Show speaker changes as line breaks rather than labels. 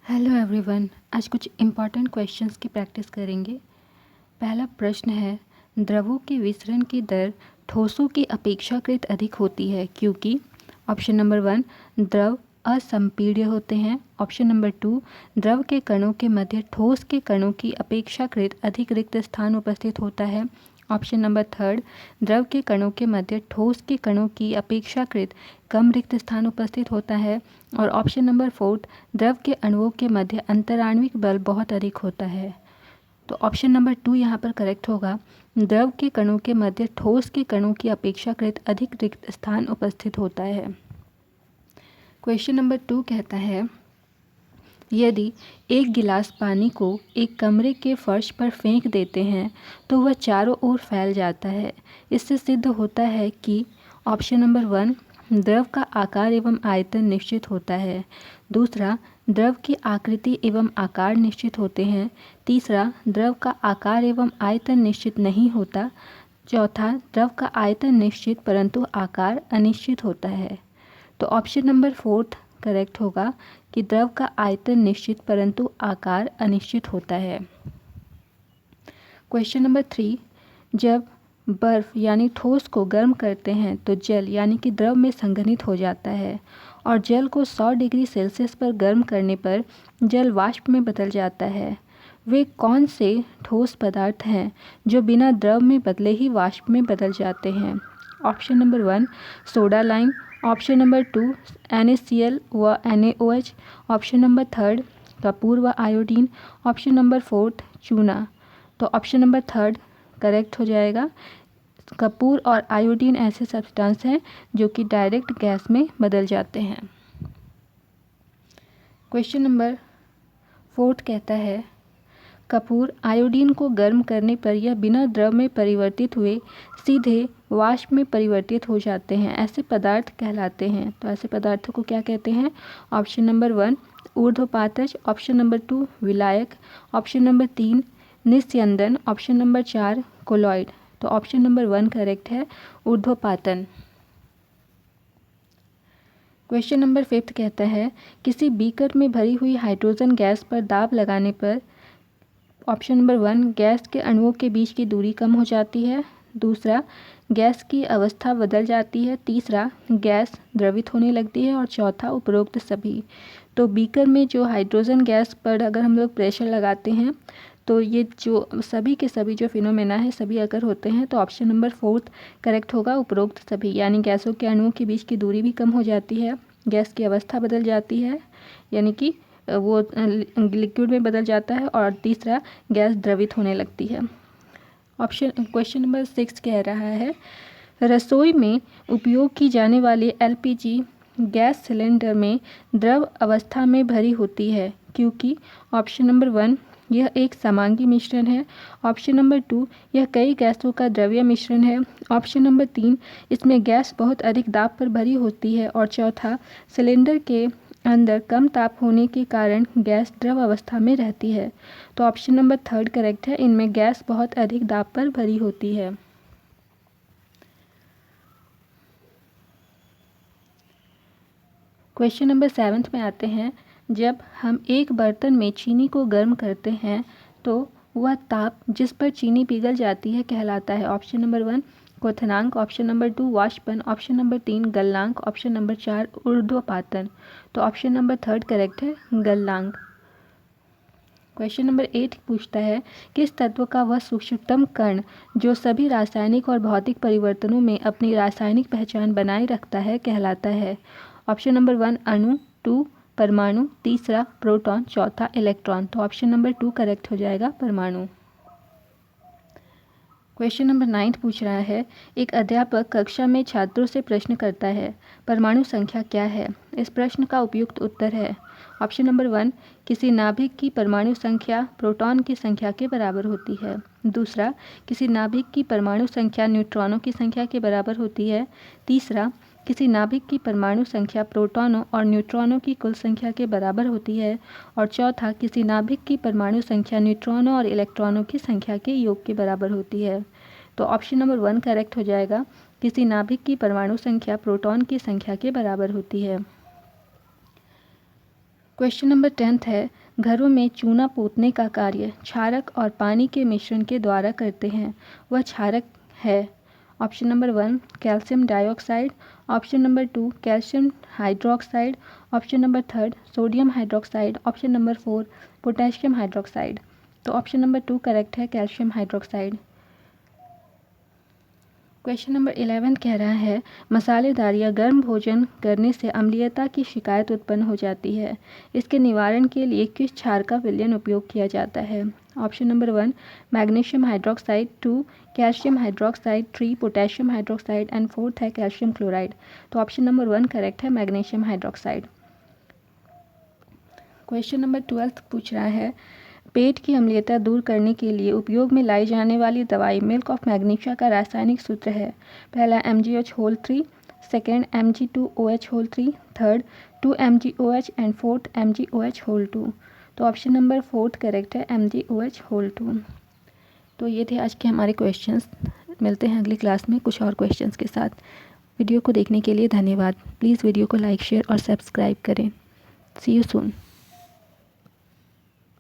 Hello everyone. आज कुछ important questions की प्रैक्टिस करेंगे। पहला प्रश्न है, द्रवों के विसरण की दर ठोसों की अपेक्षाकृत अधिक होती है क्योंकि ऑप्शन नंबर 1 द्रव असंपीड्य होते हैं, ऑप्शन नंबर 2 द्रव के कणों के मध्य ठोस के कणों की अपेक्षाकृत अधिक रिक्त स्थान उपस्थित होता है, ऑप्शन नंबर 3 द्रव के कणों के मध्य ठोस के कणों की अपेक्षाकृत कम रिक्त स्थान उपस्थित होता है, और ऑप्शन नंबर 4 द्रव के अणुओं के मध्य अंतराण्विक बल बहुत अधिक होता है। तो ऑप्शन नंबर 2 यहाँ पर करेक्ट होगा। द्रव के कणों के मध्य ठोस के कणों की अपेक्षाकृत अधिक रिक्त स्थान उपस्थित होता है। क्वेश्चन नंबर 2 कहता है, यदि एक गिलास पानी को एक कमरे के फर्श पर फेंक देते हैं तो वह चारों ओर फैल जाता है। इससे सिद्ध होता है कि ऑप्शन नंबर 1 द्रव का आकार एवं आयतन निश्चित होता है, दूसरा द्रव की आकृति एवं आकार निश्चित होते हैं, तीसरा द्रव का आकार एवं आयतन निश्चित नहीं होता, चौथा द्रव का आयतन निश्चित परंतु आकार अनिश्चित होता है। तो ऑप्शन नंबर 4 करेक्ट होगा कि द्रव का आयतन निश्चित परंतु आकार अनिश्चित होता है। क्वेश्चन नंबर 3, जब बर्फ यानी ठोस को गर्म करते हैं तो जल यानी कि द्रव में संघनित हो जाता है और जल को 100 डिग्री सेल्सियस पर गर्म करने पर जल वाष्प में बदल जाता है। वे कौन से ठोस पदार्थ हैं जो बिना द्रव में बदले ही वाष्प में बदल जाते हैं? Option number 1 soda lime, option number 2 NaCl व NaOH, ऑप्शन नंबर 3 कपूर व आयोडीन, ऑप्शन नंबर 4 चूना। तो ऑप्शन नंबर 3 करेक्ट हो जाएगा। कपूर और आयोडीन ऐसे सब्सटेंस हैं जो कि डायरेक्ट गैस में बदल जाते हैं। क्वेश्चन नंबर 4 कहता है, कपूर आयोडीन को गर्म करने पर यह बिना द्रव में परिवर्तित हुए सीधे वाष्प में परिवर्तित हो जाते हैं। ऐसे पदार्थ कहलाते हैं। तो ऐसे पदार्थों को क्या कहते हैं? ऑप्शन नंबर 1 ऊर्ध्वपातज, ऑप्शन नंबर 2 विलायक, ऑप्शन नंबर 3 निस्यंदन, ऑप्शन नंबर 4 कोलॉइड। तो ऑप्शन नंबर 1 करेक्ट है, ऊर्ध्वपातन। क्वेश्चन नंबर 5 कहता है, किसी बीकर में भरी हुई हाइड्रोजन गैस पर दाब लगाने पर ऑप्शन नंबर 1 गैस के अणुओं के बीच की दूरी कम हो जाती है, दूसरा गैस की अवस्था बदल जाती है, तीसरा गैस द्रवित होने लगती है, और चौथा उपरोक्त सभी। तो बीकर में जो हाइड्रोजन गैस पर अगर हम लोग प्रेशर लगाते हैं तो ये जो सभी के सभी जो फिनोमेना है सभी अगर होते हैं तो ऑप्शन नंबर 4 करेक्ट होगा, उपरोक्त सभी। यानी गैसों के अणुओं के बीच की दूरी भी कम हो जाती है, गैस की अवस्था बदल जाती है यानी कि वो लिक्विड में बदल जाता है, और तीसरा गैस द्रवित होने लगती है। क्वेश्चन नंबर 6 कह रहा है, रसोई में उपयोग की जाने वाली LPG गैस सिलेंडर में द्रव अवस्था में भरी होती है क्योंकि ऑप्शन नंबर 1 यह एक समांगी मिश्रण है, ऑप्शन नंबर 2 यह कई गैसों का द्रव्य मिश्रण है, ऑप्शन नंबर 3 इसमें गैस बहुत अधिक दाब पर भरी होती है, और चौथा सिलेंडर के अंदर कम ताप होने के कारण गैस द्रव अवस्था में रहती है। तो ऑप्शन नंबर 3 करेक्ट है, इनमें गैस बहुत अधिक दाब पर भरी होती है। क्वेश्चन नंबर 7 में आते हैं, जब हम एक बर्तन में चीनी को गर्म करते हैं तो वह ताप जिस पर चीनी पिघल जाती है कहलाता है। ऑप्शन नंबर 1 क्वथनांक, ऑप्शन नंबर 2 वाष्पन, ऑप्शन नंबर 3 गलनांक, ऑप्शन नंबर 4 ऊर्ध्वपातन। तो ऑप्शन नंबर 3 करेक्ट है, गलनांक। क्वेश्चन नंबर 8 पूछता है, किस तत्व का वह सूक्ष्मतम कण जो सभी रासायनिक और भौतिक परिवर्तनों में अपनी रासायनिक पहचान बनाए रखता है कहलाता है? ऑप्शन नंबर 1 अणु, 2 परमाणु, तीसरा प्रोटॉन, चौथा इलेक्ट्रॉन। तो ऑप्शन नंबर 2 करेक्ट हो जाएगा, परमाणु। क्वेश्चन नंबर 9 पूछ रहा है, एक अध्यापक कक्षा में छात्रों से प्रश्न करता है, परमाणु संख्या क्या है? इस प्रश्न का उपयुक्त उत्तर है ऑप्शन नंबर 1 किसी नाभिक की परमाणु संख्या प्रोटॉन की संख्या के बराबर होती है, दूसरा किसी नाभिक की परमाणु संख्या न्यूट्रॉनों की संख्या के बराबर होती है, तीसरा किसी नाभिक की परमाणु संख्या प्रोटॉनों और न्यूट्रॉनों की कुल संख्या के बराबर होती है, और चौथा किसी नाभिक की परमाणु संख्या न्यूट्रॉनों और इलेक्ट्रॉनों की संख्या के योग के बराबर होती है। तो ऑप्शन नंबर 1 करेक्ट हो जाएगा, किसी नाभिक की परमाणु संख्या प्रोटॉन की संख्या के बराबर होती है। क्वेश्चन नंबर 10 है, घरों में चूना पोतने का कार्य क्षारक और पानी के मिश्रण के द्वारा करते हैं, वह क्षारक है। Option number 1 calcium dioxide, option number 2 calcium hydroxide, option number 3 sodium hydroxide, option number 4 potassium hydroxide. तो ऑप्शन नंबर 2 करेक्ट है, कैल्शियम हाइड्रोक्साइड। क्वेश्चन नंबर 11 कह रहा है, मसालेदार या गर्म भोजन करने से अम्लीयता की शिकायत उत्पन्न हो जाती है, इसके निवारण के लिए किस क्षार का विलयन उपयोग किया जाता है। Option number 1 magnesium hydroxide, 2 calcium hydroxide, 3 potassium hydroxide and 4th है कैल्शियम क्लोराइड। तो ऑप्शन नंबर 1 करेक्ट है, मैग्नीशियम हाइड्रोक्साइड। क्वेश्चन नंबर 12 पूछ रहा है, पेट की अम्लीयता दूर करने के लिए उपयोग में लाई जाने वाली दवाई मिल्क ऑफ मैग्नीशिया का रासायनिक सूत्र है। पहला MgH3, second Mg2OH3, third 2MgOH and 4th MgOH2। तो ऑप्शन नंबर 4 करेक्ट है, MgOH2। तो ये थे आज के हमारे क्वेश्चंस। मिलते हैं अगली क्लास में कुछ और क्वेश्चंस के साथ। वीडियो को देखने के लिए धन्यवाद। प्लीज़ वीडियो को लाइक, शेयर और सब्सक्राइब करें। सी यू सून।